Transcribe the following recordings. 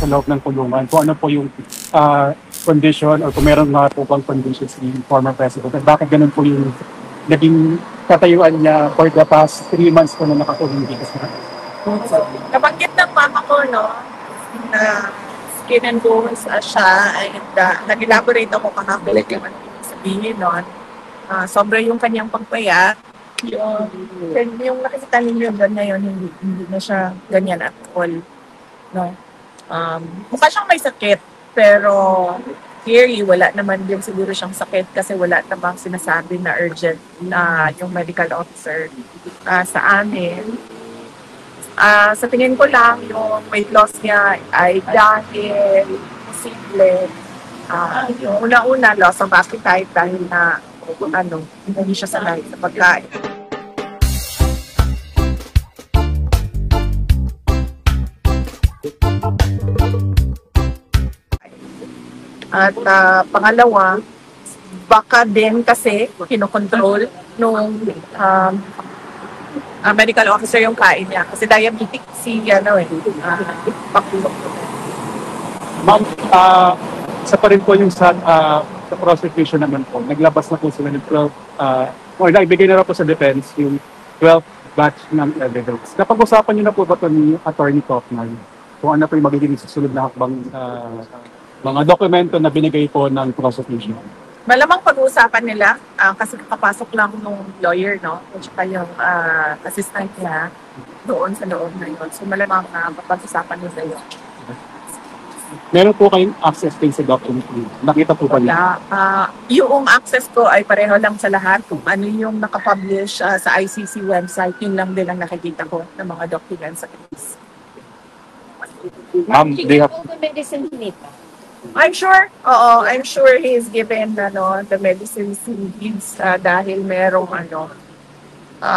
sa loob ng kulungan, kung ano po yung condition or kung meron nga po bang conditions ni former president at bakit ganun po yung naging katayuan niya for the past 3 months po na nakakulong dito sa Nabanggit ng mama ko, no, na skin and bones siya, and nag-elaborate ako kahapon kung ano yung sabihin nun. Sobra yung kanyang pagpayat. Yung nakikita ninyo doon ngayon, hindi na siya ganyan at all. No? Mukha siyang may sakit, pero clearly wala naman din siguro siyang sakit kasi wala namang sinasabi na urgent na yung medical officer sa amin. Sa tingin ko lang, yung weight loss niya ay dahil posible. Yung una-una, loss of appetite dahil na hindi siya sanay sa pagkain. At pangalawa, baka din kasi kinokontrol nung medical officer yung kain niya. Kasi diabetic pakulong. Ma'am, sa pa rin po yung sa prosecution naman po, naglabas na po sila ng 12, or naibigay na po sa defense yung 12 batch ng evidence. Napag-usapan niyo na po ba ito ni Attorney Kaufman kung ano po yung magiging susunod na hakbang mga dokumento na binigay po ng prosecution? Malamang pag-uusapan nila kasi kapasok lang nung lawyer, no? At saka yung assistant niya doon sa loob na yun. So malamang pag-usapan nila yun. Meron po kayong access din sa document? Nakita po ba niya? Yung access ko ay pareho lang sa lahat. Kung ano yung nakapublish sa ICC website, yun lang din ang nakikita ko ng mga documents sa case. They have... I'm sure. Oo, I'm sure he's given the medicines he needs dahil merong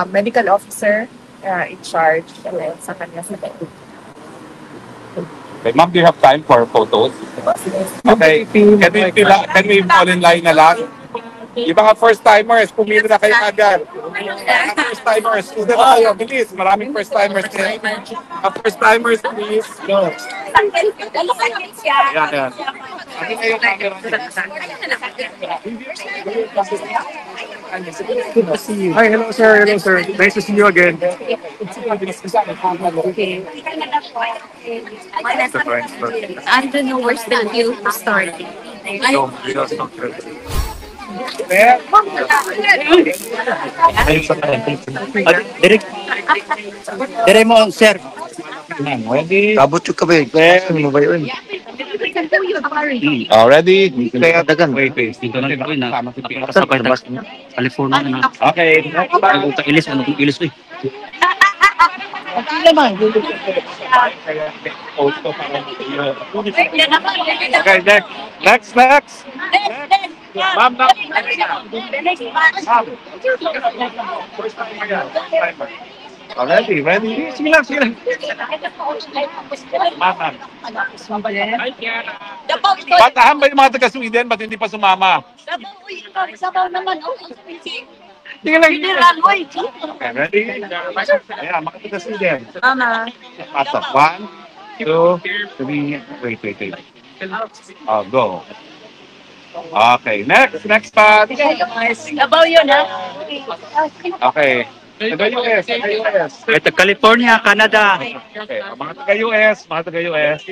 medical officer in charge sa kanya sa Okay, ma'am, do you have time for photos? Okay, can we fall in line na lang? Yung mga first-timers, pumili na kayo agad. Mga first-timers, student na kayo, bilis. Maraming first-timers din. First-timers, please. Go. Ayan. Ano na yung camera niyo? Good to see you. Hi, hello sir. Hello sir. Nice to see you again. I don't know where's the view to start. Dire mo, sir. Kabot yung kabay. Ano ba yun? Ready? Kaya dagan. Wait. Dito na rin na nakasabay na California na. Okay. Ang ilis, ano kung ilis ko eh. Okay, next. Ma'am, ready? Sige lang. Ma'am. Batahan ba yung mga taga-Sweden? Ba't hindi pa sumama? Sabaw naman. Sige lang. Okay, ready? Ayan, mga taga-Sweden. Mama. Pasok. 1, 2, 3. Wait. Go. Okay, next part. Sabaw yun, ha? Okay. Taga-US. Ito, California, Canada. Okay, mga taga-US. Oo. Mga taga-US.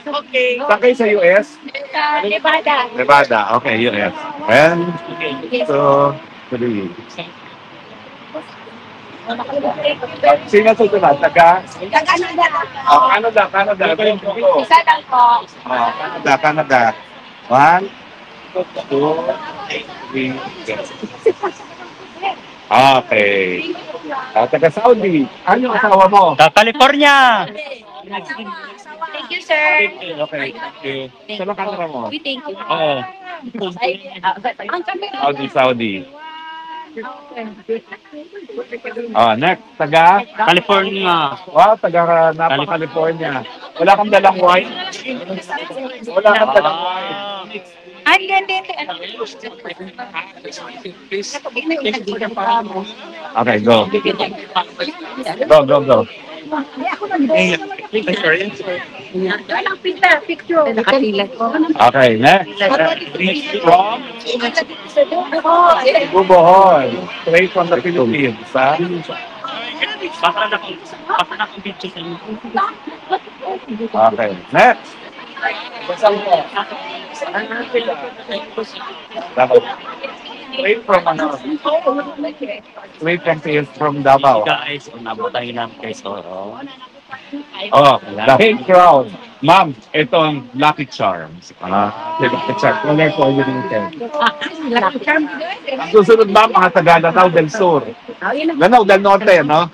Okay. Saan kayo sa US? Nevada. Okay, US. 1, 2, 3. Sino susunod? Taga? Canada. Isa lang po. Canada. 1, 2, 3. Okay. Taga Saudi. Ano yung asawa mo? California. Thank you, sir. Okay. Saan ang camera mo? We thank you. Oo. Saudi. Next. Taga? California. Wow, taga Napa, California. Wala kang dalang wine? Ay, hindi. Okay, go. Go. Okay, next. From Bohol. Straight from the Philippines, ha? Okay, next. Davao. Straight from ano? Straight from Davao. Guys, unabot tayo lang guys. Oh, the hate crowd. Ma'am, ito ang Lucky Charms. Lucky Charms. Color coordinated. Ang susunod ma'am, mga taga Lanao del Sur. Lanao del Norte, no?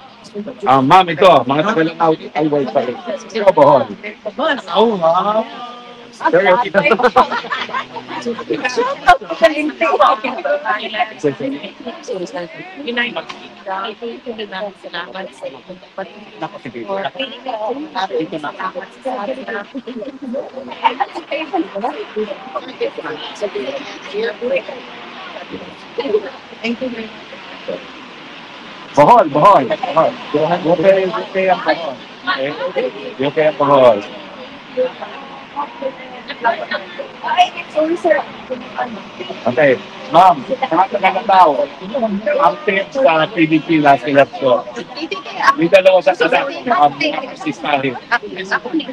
Ma'am, ito, mga taga Lanao. Ay, wait, sorry. Ito, Bohol. Oh, wow. Bohol. Okay ang Bohol. Okay ang Bohol. Okay, ma'am, mga taga-Lanao, update sa PDP last election. May dalawa sa anak, sistahin.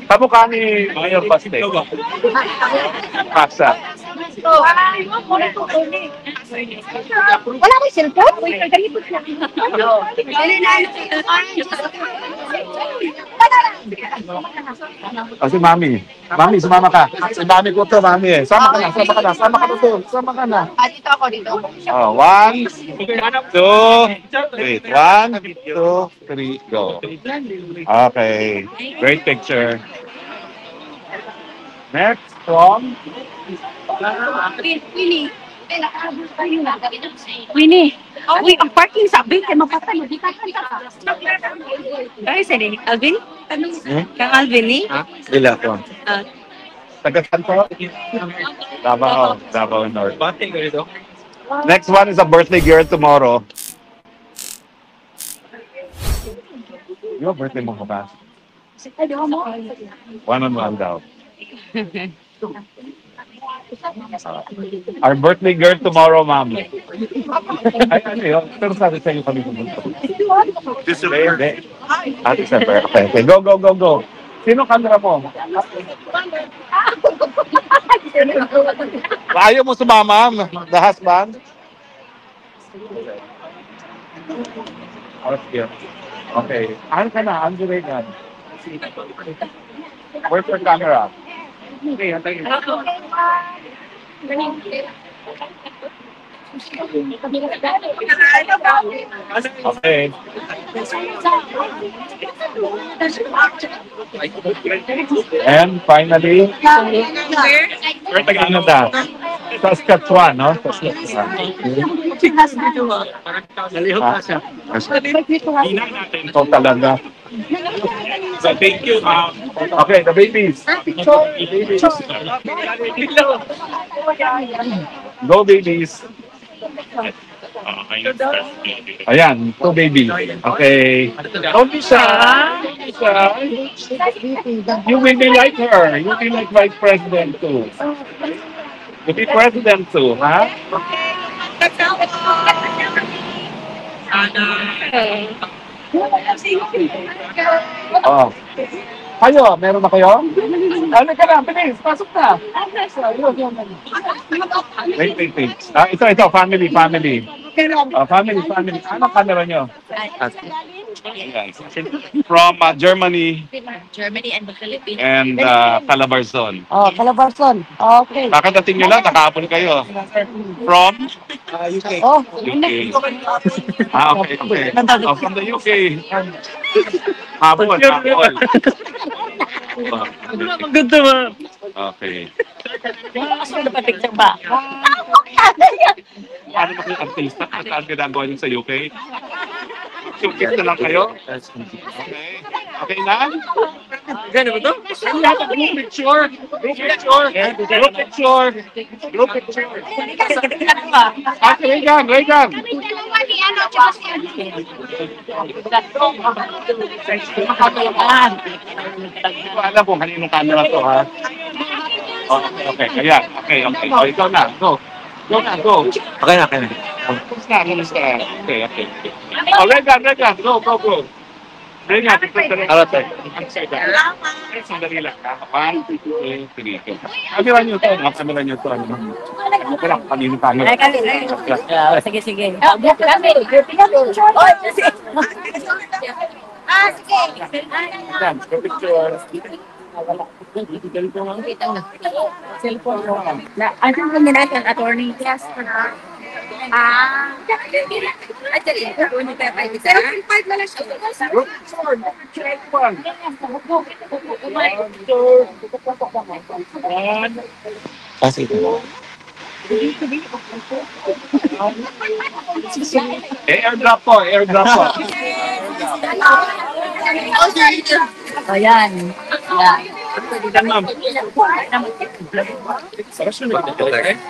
Kamukha ni Mayor Baste. Paksa. Wala ko cellphone? Si Mami. Mami, sumama ka. Si Mami ko to, Mami eh. Sama ka na. Dito ako. Oh, 1, 2, wait. 1, 2, 3, go. Okay. Great picture. Next from Winnie. Uy, ang parking sabi kay mapatay. Ay, sige. Alvin? Kang Alvin ni? Dila po. Taga-san po? Davao North. Next one is a birthday girl tomorrow. Yung birthday mo ba? One daw. Our birthday girl tomorrow, ma'am. Ay, ano yun? Pero sabi sa inyo kami pumunta. December. December. Okay. Go. Sino camera mo? Ayaw mo sumama, ma'am? The husband? Okay. Ano ka na? Ano ka? Where's your camera? Okay, hantayin. Okay. And finally, where taga Canada? Saskatchewan, no? Saskatchewan. Nalihok ka siya. Ito talaga. So, thank you. Okay, the babies. Go, babies. Ayan, two babies. Okay. Don't be shy. You will be like her. You will be like Vice President too. You be President too, ha? Oh. Kayo, meron na kayo? Ano ka na? Bilis, pasok na. Wait. Ito, family. Family. Anong camera nyo? From Germany Germany and the Philippines. and Calabarzon. Oh, Calabarzon. Okay. Kakadating nyo lang, nakahapon kayo. From UK. Oh, UK. Okay. Oh, from the UK. Hapon. Maganda ba? Okay. Ano pa picture ba? Paano ba kayong artista? Saan ginagawa niyo sa UK? Showcase na lang kayo? Okay. Okay na? Gano'n ba ito? We have a group picture. Group picture. Group picture. Group picture. Wait lang, wait lang. Hindi ko alam kung kaninong camera to, ha? Okay, okay. Ayan. Okay, okay. O, ikaw na. Go. Go na, go. Okay na, okay na. Tapos na, tapos na. Okay, okay. O, Regan, Regan. Go, go, go. Regan, Alright. sandali lang. One, two, three, go. Camera nyo to. Camera nyo to. Okay lang, kaninong camera. Sige, sige. Yan, go picture. Ano yung natin, attorney? Yes. Group picture. Check one. One. Kasi Airdrop po, airdrop po. Ayan. Yan, ma'am.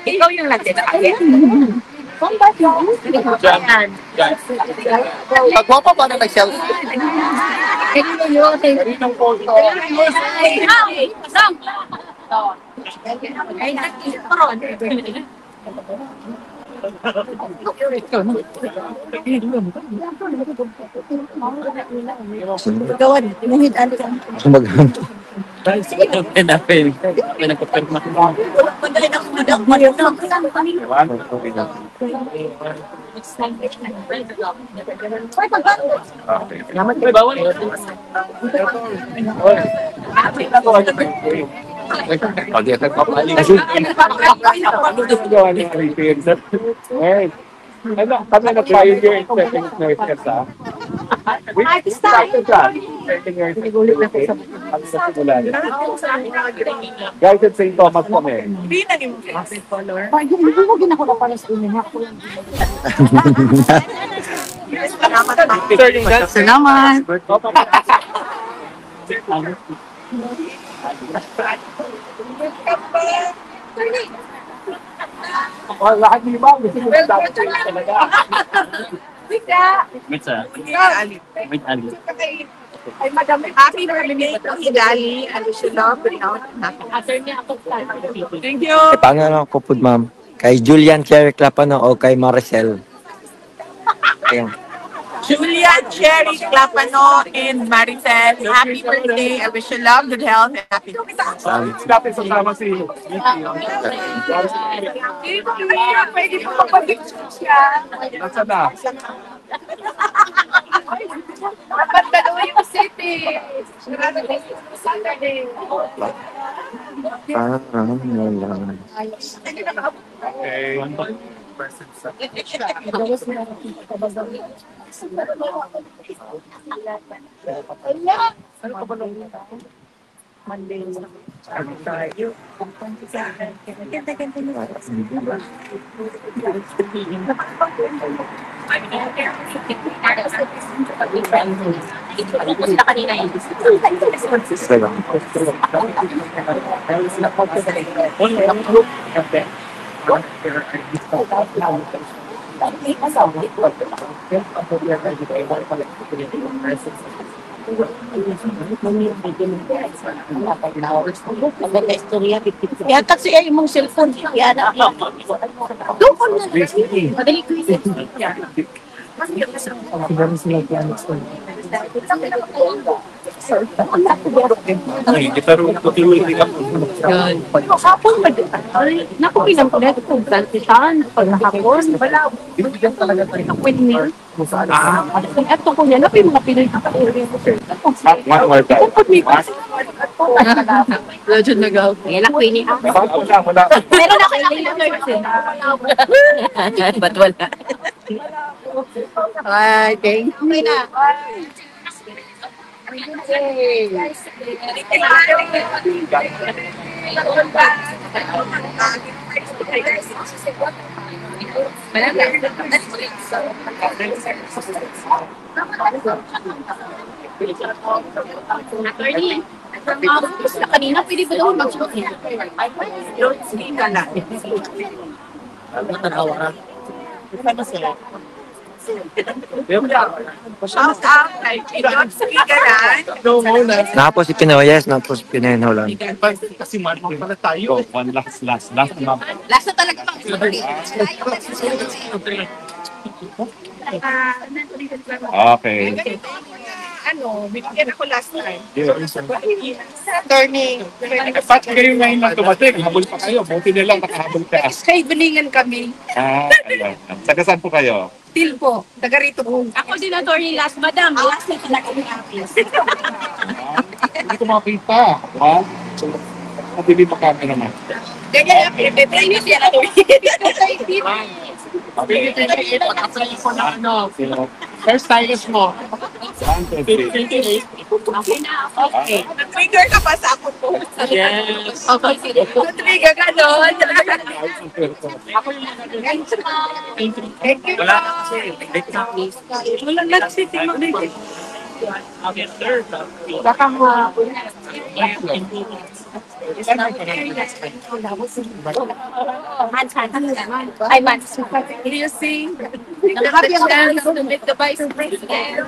Ikaw yung natin. Diyan. Diyan. Pagwapa pa na nag-selfie. Kaninong photo? Gawan, inuhid ano ka. Maghanto. Okay, ano, kami nag-pioneer in setting nurses, ha? We started that. Setting nurses. Kami nasimulan. Guys, at St. Thomas kami. Yung ako na para sa inyo. Salamat. Lahat ni Ma'am, gusto mo dapat talaga. Happy birthday to Igali. I wish you love, good health, and happiness. Thank you. Pangalan ko po, ma'am. Kay Julian Cherry Clapano o kay Maricel. Ayan. Julia, Cherry, Clapano, and Maricel. Happy birthday. I wish you love, good health, and happiness. Dapat sasama si Pwede po magpapicture siya. Nasaan na? Dapat dalawa yung city. Saturday. Okay. Yan kasi ay mong cellphone. Yan na. Doon ko na. Madali ko yung Kita rin tutuloy ako. hapon pa din. Naku, pinang ko na ito kung gantitan. Pag nakapon, wala. Binibigyan talaga tayo. Windmill. Ito ko niya, napin mga Pinoy ka pa. One more time. Legend na gaw. Yan lang, Queenie. Wala. Meron ako yung nurse. Ba't wala? Ay, thank you. Attorney, sa kanina, pwede ba daw mag-shoot niya? Don't speak ka lang. Shout out kay Don't speak ka lang. Na po si Pinoyes, na po si Pineno lang. Kasi marami pala tayo. One last. Last na talaga pang Okay. Binigyan ako last time. Attorney. Ba't kayo ngayon lang tumating? Habol pa kayo. Buti na lang nakahabol ka. Kay bilingan kami. Ayun. Taga saan po kayo? Til po. Taga rito po. Ako din, attorney, last, madam. Last na talaga yung office. Hindi ko makita. Ha? Madilim pa camera naman. Ganyan ang pinipinit yan. Pag-apply ko na first timers mo. Okay na, okay. Nag-trigger ka pa sa ako po. Yes. Okay, sige. Nag-trigger ka doon. Thank you. Wala na kasi. Wala na kasi tingnan. Okay, third. Baka nga. Ay, man. Do you sing? Happy ang chance to meet the vice president.